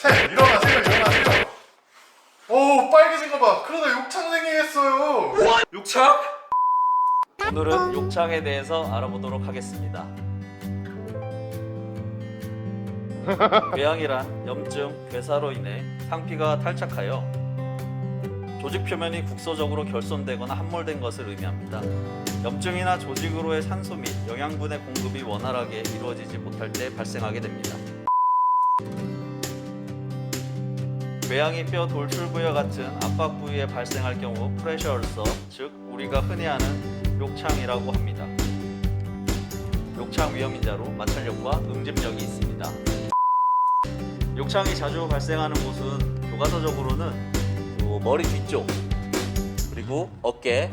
일어나세요, 일어나세요. 오, 빨개진 거 봐. 그러다 욕창 생기겠어요. 욕창? 오늘은 욕창에 대해서 알아보도록 하겠습니다. 궤양이란 염증, 괴사로 인해 상피가 탈착하여 조직 표면이 국소적으로 결손되거나 함몰된 것을 의미합니다. 염증이나 조직으로의 산소 및 영양분의 공급이 원활하게 이루어지지 못할 때 발생하게 됩니다. 궤양이 뼈 돌출 부위와 같은 압박 부위에 발생할 경우 프레셔 얼서, 즉 우리가 흔히 아는 욕창이라고 합니다. 욕창 위험 인자로 마찰력과 응집력이 있습니다. 욕창이 자주 발생하는 곳은 교과서적으로는 머리 뒤쪽, 그리고 어깨,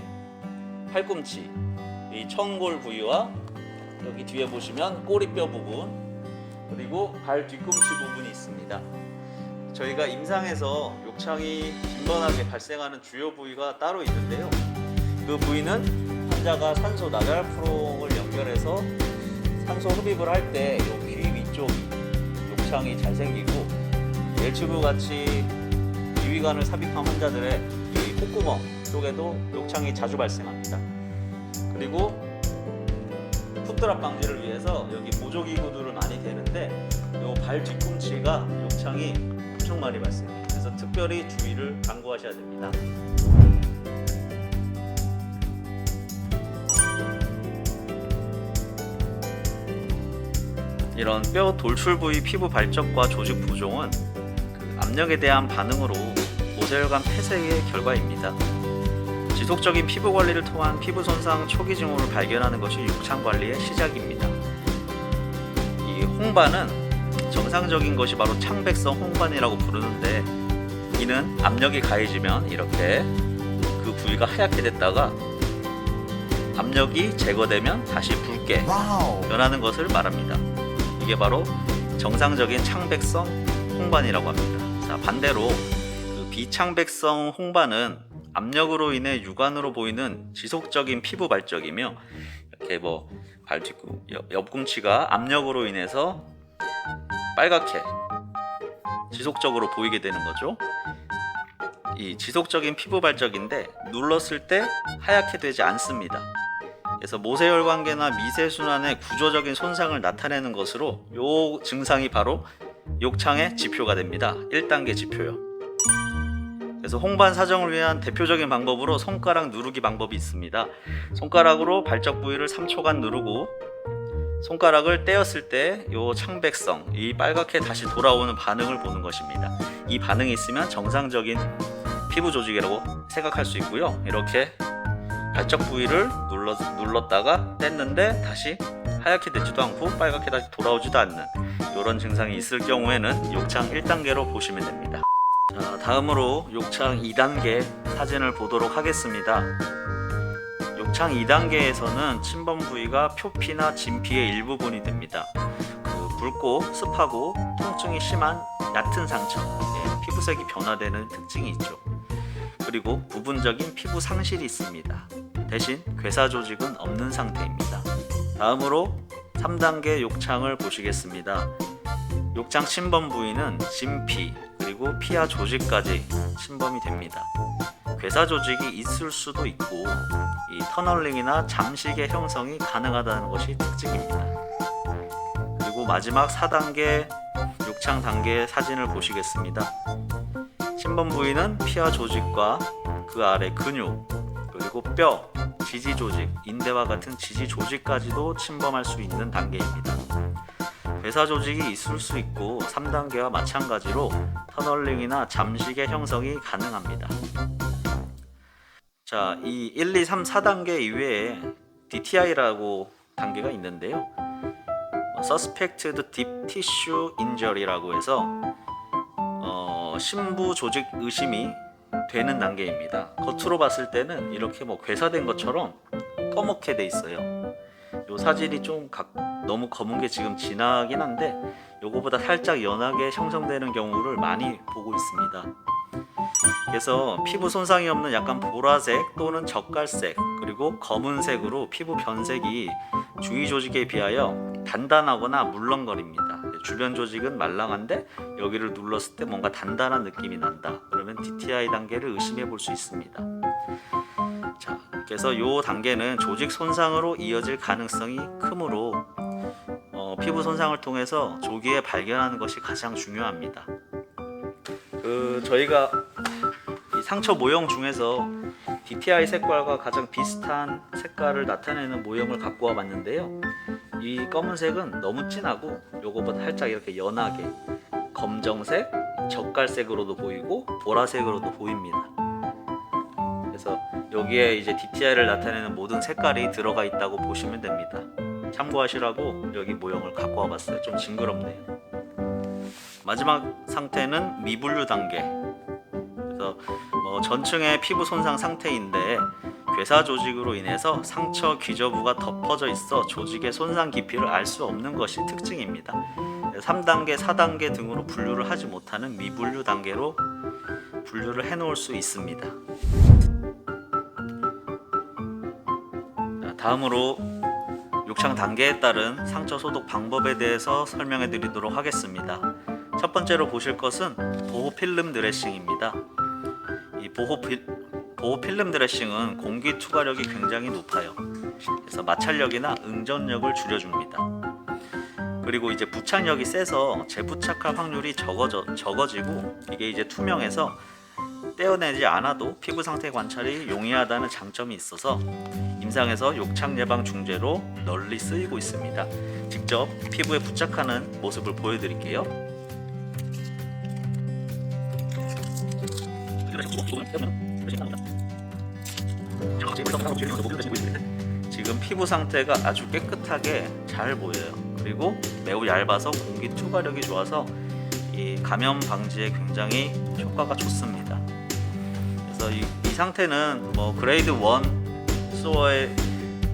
팔꿈치, 이 청골 부위와 여기 뒤에 보시면 꼬리뼈 부분, 그리고 발 뒤꿈치 부분이 있습니다. 저희가 임상에서 욕창이 빈번하게 발생하는 주요 부위가 따로 있는데요. 그 부위는 환자가 산소 나잘프롱을 연결해서 산소 흡입을 할 때 귀 위쪽이 욕창이 잘 생기고, 웰치부 같이 비위관을 삽입한 환자들의 이 콧구멍 쪽에도 욕창이 자주 발생합니다. 그리고 풋드랍 방지를 위해서 여기 보조기구들을 많이 대는데 이 발 뒤꿈치가 욕창이 엄청 많이 발생해요. 그래서 특별히 주의를 당부하셔야 됩니다. 이런 뼈 돌출 부위 피부 발적과 조직 부종은 압력에 대한 반응으로 모세혈관 폐쇄의 결과입니다. 지속적인 피부 관리를 통한 피부 손상 초기 징후를 발견하는 것이 욕창 관리의 시작입니다. 이 홍반은 정상적인 것이 바로 창백성 홍반이라고 부르는데, 이는 압력이 가해지면 이렇게 그 부위가 하얗게 됐다가 압력이 제거되면 다시 붉게 변하는 것을 말합니다. 이게 바로 정상적인 창백성 홍반이라고 합니다. 자, 반대로 그 비창백성 홍반은 압력으로 인해 육안으로 보이는 지속적인 피부 발적이며, 이렇게 발 옆꿈치가 압력으로 인해서 빨갛게 지속적으로 보이게 되는 거죠. 이 지속적인 피부 발적인데 눌렀을 때 하얗게 되지 않습니다. 그래서 모세혈관계나 미세순환의 구조적인 손상을 나타내는 것으로 이 증상이 바로 욕창의 지표가 됩니다. 1단계 지표요. 그래서 홍반 사정을 위한 대표적인 방법으로 손가락 누르기 방법이 있습니다. 손가락으로 발적 부위를 3초간 누르고 손가락을 떼었을 때 이 창백성, 이 빨갛게 다시 돌아오는 반응을 보는 것입니다. 이 반응이 있으면 정상적인 피부 조직이라고 생각할 수 있고요. 이렇게 발적 부위를 눌렀다가 뗐는데 다시 하얗게 되지도 않고 빨갛게 다시 돌아오지도 않는 이런 증상이 있을 경우에는 욕창 1단계로 보시면 됩니다. 자, 다음으로 욕창 2단계 사진을 보도록 하겠습니다. 욕창 2단계에서는 침범 부위가 표피나 진피의 일부분이 됩니다. 붉고 습하고 통증이 심한 얕은 상처, 피부색이 변화되는 특징이 있죠. 그리고 부분적인 피부 상실이 있습니다. 대신 괴사 조직은 없는 상태입니다. 다음으로 3단계 욕창을 보시겠습니다. 욕창 침범 부위는 진피, 그리고 피하 조직까지 침범이 됩니다. 괴사 조직이 있을 수도 있고, 이 터널링이나 잠식의 형성이 가능하다는 것이 특징입니다. 그리고 마지막 4단계 욕창 단계의 사진을 보시겠습니다. 침범 부위는 피하 조직과 그 아래 근육, 그리고 뼈, 지지 조직, 인대와 같은 지지 조직까지도 침범할 수 있는 단계입니다. 괴사 조직이 있을 수 있고 3단계와 마찬가지로 터널링이나 잠식의 형성이 가능합니다. 자, 이 1, 2, 3, 4단계 이외에 DTI라고 단계가 있는데요. Suspected Deep Tissue Injury라고 해서 심부 조직 의심이 되는 단계입니다. 겉으로 봤을 때는 이렇게 괴사된 것처럼 검게 돼 있어요. 요 사진이 좀 너무 검은 게 지금 진하긴 한데 요거보다 살짝 연하게 형성되는 경우를 많이 보고 있습니다. 그래서 피부 손상이 없는 약간 보라색 또는 젓갈색, 그리고 검은색으로 피부 변색이 주위 조직에 비하여 단단하거나 물렁거립니다. 주변 조직은 말랑한데 여기를 눌렀을 때 뭔가 단단한 느낌이 난다. 그러면 DTI 단계를 의심해 볼 수 있습니다. 자, 그래서 이 단계는 조직 손상으로 이어질 가능성이 크므로 피부 손상을 통해서 조기에 발견하는 것이 가장 중요합니다. 저희가 이 상처 모형 중에서 DTI 색깔과 가장 비슷한 색깔을 나타내는 모형을 갖고 와 봤는데요. 이 검은색은 너무 진하고 요거보다 살짝 이렇게 연하게 검정색, 젓갈색으로도 보이고 보라색으로도 보입니다. 그래서 여기에 이제 DTI를 나타내는 모든 색깔이 들어가 있다고 보시면 됩니다. 참고하시라고 여기 모형을 갖고 와 봤어요. 좀 징그럽네요. 마지막 상태는 미분류 단계. 그래서 전층의 피부 손상 상태인데 괴사 조직으로 인해서 상처 기저부가 덮어져 있어 조직의 손상 깊이를 알 수 없는 것이 특징입니다. 3단계, 4단계 등으로 분류를 하지 못하는 미분류 단계로 분류를 해 놓을 수 있습니다. 다음으로 욕창 단계에 따른 상처 소독 방법에 대해서 설명해 드리도록 하겠습니다. 첫 번째로 보실 것은 보호 필름 드레싱입니다. 이 보호 필름 드레싱은 공기 투과력이 굉장히 높아요. 그래서 마찰력이나 응전력을 줄여줍니다. 그리고 이제 부착력이 세서 재부착할 확률이 적어지고 이게 이제 투명해서 떼어내지 않아도 피부 상태 관찰이 용이하다는 장점이 있어서 임상에서 욕창 예방 중재로 널리 쓰이고 있습니다. 직접 피부에 부착하는 모습을 보여드릴게요. 지금 피부 상태가 아주 깨끗하게 잘 보여요. 그리고 매우 얇아서 공기 투과력이 좋아서 이 감염 방지에 굉장히 효과가 좋습니다. 그래서 이 상태는 그레이드 1 소어에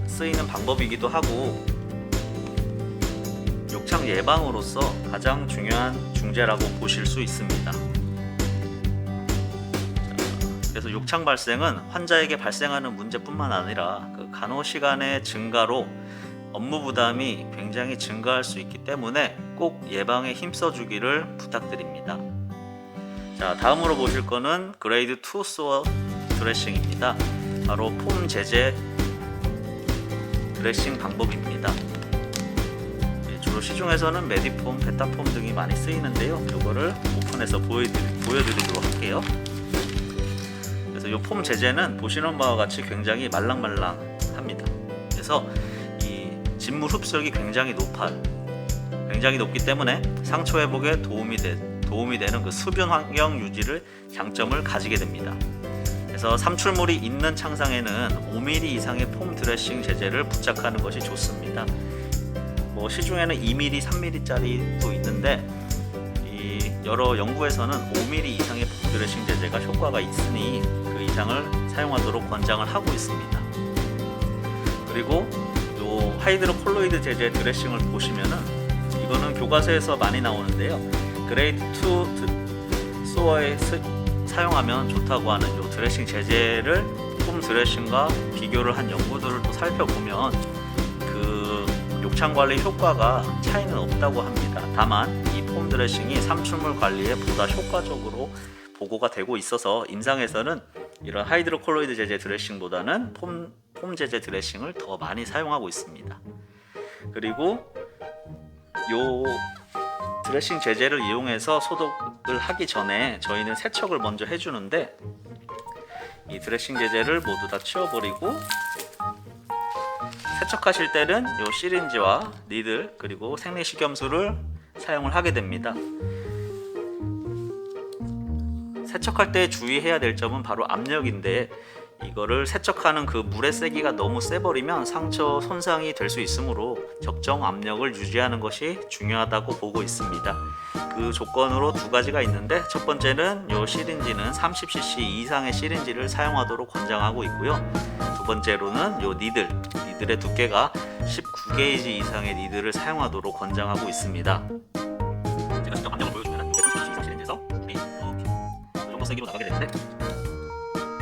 쓰이는 방법이기도 하고 욕창 예방으로서 가장 중요한 중재라고 보실 수 있습니다. 그래서 욕창 발생은 환자에게 발생하는 문제뿐만 아니라 간호시간의 증가로 업무 부담이 굉장히 증가할 수 있기 때문에 꼭 예방에 힘써주기를 부탁드립니다. 자, 다음으로 보실 거는 그레이드 2 소어 드레싱입니다. 바로 폼 제제 드레싱 방법입니다. 주로 시중에서는 메디폼, 베타폼 등이 많이 쓰이는데요. 이거를 오픈해서 보여드리도록 할게요. 그래서 이 폼 제제는 보시는 바와 같이 굉장히 말랑말랑합니다. 그래서 이 진물 흡수력이 굉장히 높기 때문에 상처 회복에 도움이 되는 그 수분 환경 유지를 장점을 가지게 됩니다. 그래서 삼출물이 있는 창상에는 5mm 이상의 폼 드레싱 제제를 부착하는 것이 좋습니다. 시중에는 2mm, 3mm짜리도 있는데 여러 연구에서는 5mm 이상의 폼 드레싱 제제가 효과가 있으니 그 이상을 사용하도록 권장을 하고 있습니다. 그리고 요 하이드로콜로이드 제제 드레싱을 보시면은 이거는 교과서에서 많이 나오는데요. 그레이드 2 소어에 사용하면 좋다고 하는 요 드레싱 제제를 폼 드레싱과 비교를 한 연구들을 또 살펴보면 그 욕창 관리 효과가 차이는 없다고 합니다. 다만 이 폼 드레싱이 삼출물 관리에 보다 효과적으로 보고가 되고 있어서 임상에서는 이런 하이드로콜로이드 제제 드레싱보다는 폼 제제 드레싱을 더 많이 사용하고 있습니다. 그리고 요 드레싱 제제를 이용해서 소독을 하기 전에 저희는 세척을 먼저 해주는데 이 드레싱 제제를 모두 다 치워버리고 세척하실 때는 요 시린지와 니들 그리고 생리식염수를 사용을 하게 됩니다. 세척할 때 주의해야 될 점은 바로 압력인데 이거를 세척하는 그 물의 세기가 너무 세버리면 상처 손상이 될 수 있으므로 적정 압력을 유지하는 것이 중요하다고 보고 있습니다. 그 조건으로 두 가지가 있는데 첫 번째는 요 시린지는 30cc 이상의 시린지를 사용하도록 권장하고 있고요. 두 번째로는 요 니들의 두께가 19게이지 이상의 니들을 사용하도록 권장하고 있습니다. 제가 직접 압력을 보여주면 30cc 이상 시린지에서 이 정도 세기로 나가게 되는데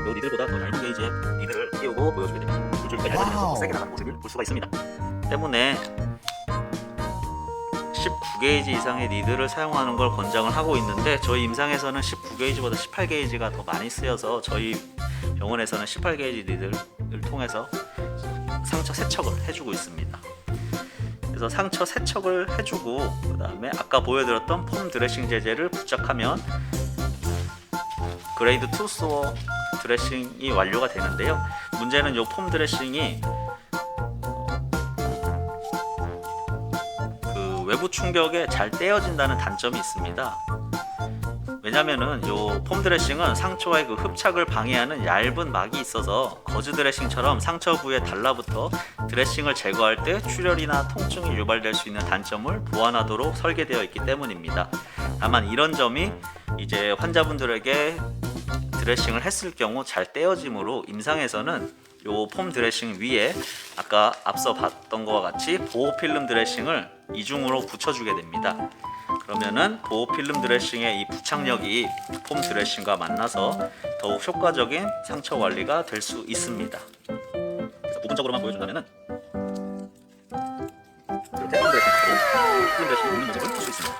요 니들보다 더 얇은 게이지의 니들을 띄우고 보여주게 됩니다. 물줄기가 얇아지면서 더 세게 나가는 모습을 볼 수가 있습니다. 때문에 19게이지 이상의 니드를 사용하는 걸 권장을 하고 있는데 저희 임상에서는 19게이지보다 18게이지가 더 많이 쓰여서 저희 병원에서는 18게이지 니드를 통해서 상처 세척을 해주고 있습니다. 그래서 상처 세척을 해주고 그 다음에 아까 보여드렸던 폼 드레싱 제제를 부착하면 그레이드 2 소어 드레싱이 완료가 되는데요. 문제는 이 폼 드레싱이 그 외부 충격에 잘 떼어진다는 단점이 있습니다. 왜냐면은 이 폼 드레싱은 상처와의 그 흡착을 방해하는 얇은 막이 있어서 거즈 드레싱처럼 상처 부위에 달라붙어 드레싱을 제거할 때 출혈이나 통증이 유발될 수 있는 단점을 보완하도록 설계되어 있기 때문입니다. 다만 이런 점이 이제 환자분들에게 드레싱을 했을 경우 잘 떼어지므로 임상에서는 이 폼 드레싱 위에 아까 앞서 봤던 것과 같이 보호 필름 드레싱을 이중으로 붙여주게 됩니다. 그러면은 보호 필름 드레싱의 이 부착력이 폼 드레싱과 만나서 더욱 효과적인 상처 관리가 될 수 있습니다. 그래서 부분적으로만 보여준다면은 필름 드레싱 있는 모습을 볼 수 있습니다.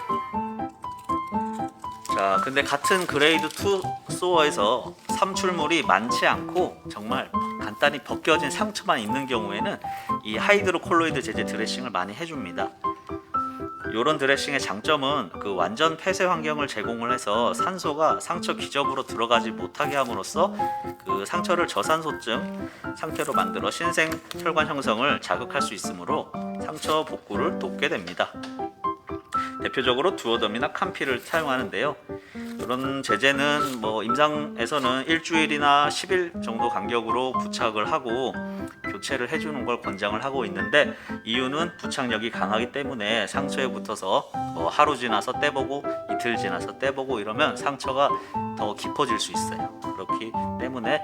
자, 근데 같은 그레이드 2 소어에서 삼출물이 많지 않고 정말 간단히 벗겨진 상처만 있는 경우에는 이 하이드로콜로이드 제제 드레싱을 많이 해줍니다. 이런 드레싱의 장점은 그 완전 폐쇄 환경을 제공을 해서 산소가 상처 기접으로 들어가지 못하게 함으로써 그 상처를 저산소증 상태로 만들어 신생 혈관 형성을 자극할 수 있으므로 상처 복구를 돕게 됩니다. 대표적으로 두오덤이나 캄피를 사용하는데요. 이런 제제는 임상에서는 일주일이나 10일 정도 간격으로 부착을 하고 교체를 해주는 걸 권장을 하고 있는데 이유는 부착력이 강하기 때문에 상처에 붙어서 하루 지나서 떼보고 이틀 지나서 떼보고 이러면 상처가 더 깊어질 수 있어요. 그렇기 때문에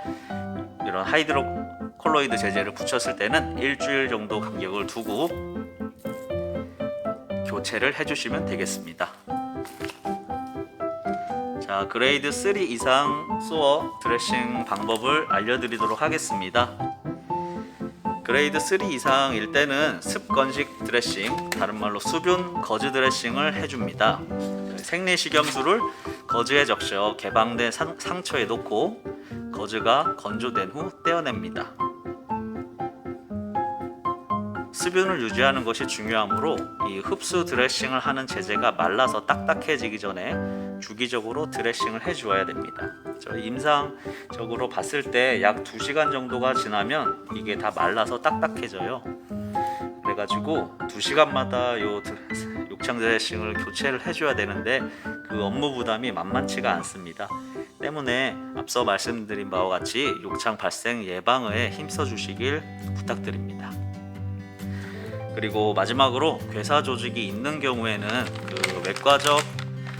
이런 하이드로콜로이드 제제를 붙였을 때는 일주일 정도 간격을 두고 교체를 해주시면 되겠습니다. 자, 그레이드 3 이상 소어 드레싱 방법을 알려드리도록 하겠습니다. 그레이드 3 이상일 때는 습건식 드레싱, 다른 말로 수분 거즈 드레싱을 해줍니다. 생리식염수를 거즈에 적셔 개방된 상처에 놓고 거즈가 건조된 후 떼어냅니다. 수분을 유지하는 것이 중요하므로 이 흡수 드레싱을 하는 제제가 말라서 딱딱해지기 전에 주기적으로 드레싱을 해주어야 됩니다. 저희 임상적으로 봤을 때 약 2시간 정도가 지나면 이게 다 말라서 딱딱해져요. 그래가지고 2시간마다 요 욕창 드레싱을 교체를 해줘야 되는데 그 업무 부담이 만만치가 않습니다. 때문에 앞서 말씀드린 바와 같이 욕창 발생 예방에 힘써 주시길 부탁드립니다. 그리고 마지막으로 괴사 조직이 있는 경우에는 그 외과적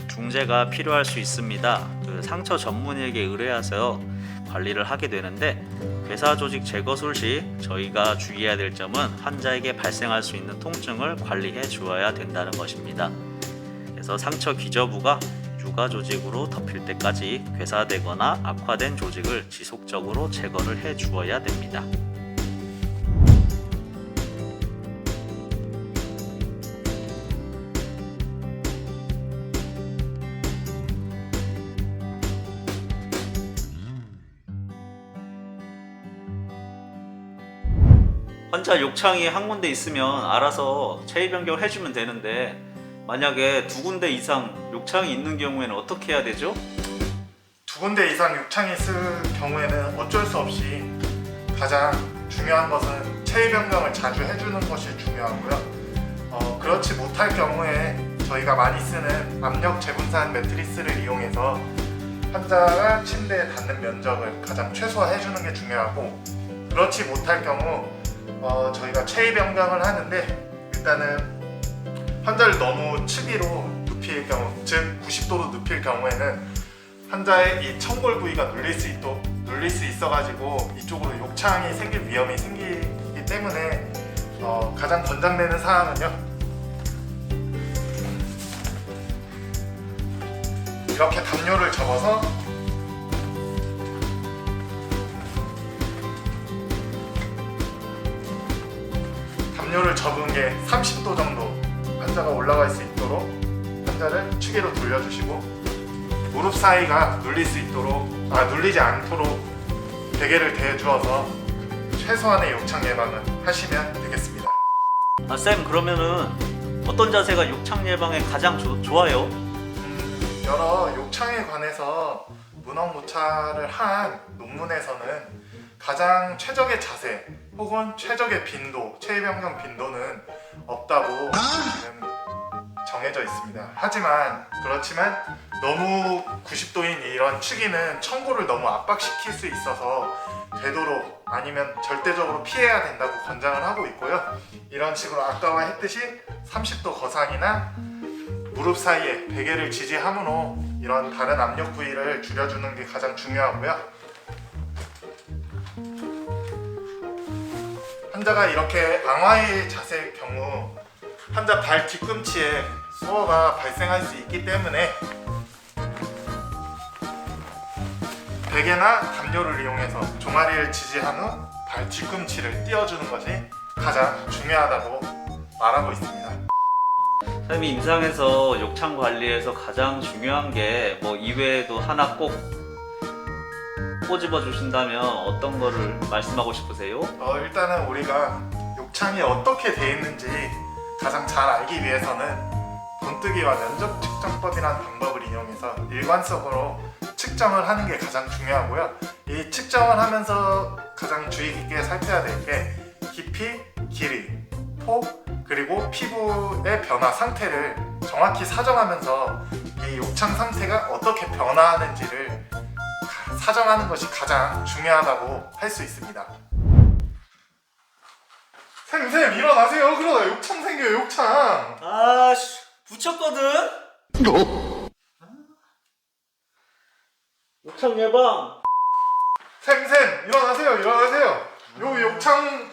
중재가 필요할 수 있습니다. 그 상처 전문의에게 의뢰해서 관리를 하게 되는데 괴사 조직 제거술 시 저희가 주의해야 될 점은 환자에게 발생할 수 있는 통증을 관리해 주어야 된다는 것입니다. 그래서 상처 기저부가 유가 조직으로 덮일 때까지 괴사되거나 악화된 조직을 지속적으로 제거를 해 주어야 됩니다. 환자 욕창이 한 군데 있으면 알아서 체위 변경을 해주면 되는데 만약에 2군데 이상 욕창이 있는 경우에는 어떻게 해야 되죠? 2군데 이상 욕창이 있을 경우에는 어쩔 수 없이 가장 중요한 것은 체위 변경을 자주 해주는 것이 중요하고요. 그렇지 못할 경우에 저희가 많이 쓰는 압력 재분산 매트리스를 이용해서 환자가 침대에 닿는 면적을 가장 최소화해주는 게 중요하고, 그렇지 못할 경우 저희가 체위 변경을 하는데 일단은 환자를 너무 측위로 눕힐 경우, 즉 90도로 눕힐 경우에는 환자의 이 청골 부위가 눌릴 수 있어가지고 이쪽으로 욕창이 생길 위험이 생기기 때문에 가장 권장되는 사항은요, 이렇게 담요를 접어서 접은 게 30도 정도 환자가 올라갈 수 있도록 환자를 축으로 돌려주시고 무릎 사이가 눌리지 않도록 베개를 대주어서 최소한의 욕창 예방을 하시면 되겠습니다. 쌤, 그러면은 어떤 자세가 욕창 예방에 가장 좋아요? 여러 욕창에 관해서 문헌무차를 한 논문에서는 가장 최적의 자세 혹은 최적의 빈도, 체위 변경 빈도는 없다고 지금 정해져 있습니다. 그렇지만 너무 90도인 이런 축이는 청고를 너무 압박시킬 수 있어서 되도록 아니면 절대적으로 피해야 된다고 권장을 하고 있고요. 이런 식으로 아까 했듯이 30도 거상이나 무릎 사이에 베개를 지지함으로 이런 다른 압력 부위를 줄여주는 게 가장 중요하고요. 환자가 이렇게 앙화의 자세의 경우 환자 발 뒤꿈치에 수어가 발생할 수 있기 때문에 베개나 담요를 이용해서 종아리를 지지한 후 발 뒤꿈치를 띄워주는 것이 가장 중요하다고 말하고 있습니다. 쌤이 임상에서 욕창 관리에서 가장 중요한 게 뭐 이외에도 하나 꼭 꼬집어 주신다면 어떤 거를 말씀하고 싶으세요? 일단은 우리가 욕창이 어떻게 돼 있는지 가장 잘 알기 위해서는 본뜨기와 면적 측정법이라는 방법을 이용해서 일관성으로 측정을 하는 게 가장 중요하고요. 이 측정을 하면서 가장 주의 깊게 살펴야 될 게 깊이, 길이, 폭, 그리고 피부의 변화 상태를 정확히 사정하면서 이 욕창 상태가 어떻게 변화하는지를 사정하는 것이 가장 중요하다고 할 수 있습니다. 쌤 일어나세요. 그러다 욕창 생겨요. 욕창. 아씨, 붙였거든? 욕창 예방. 쌤 일어나세요. 요 욕창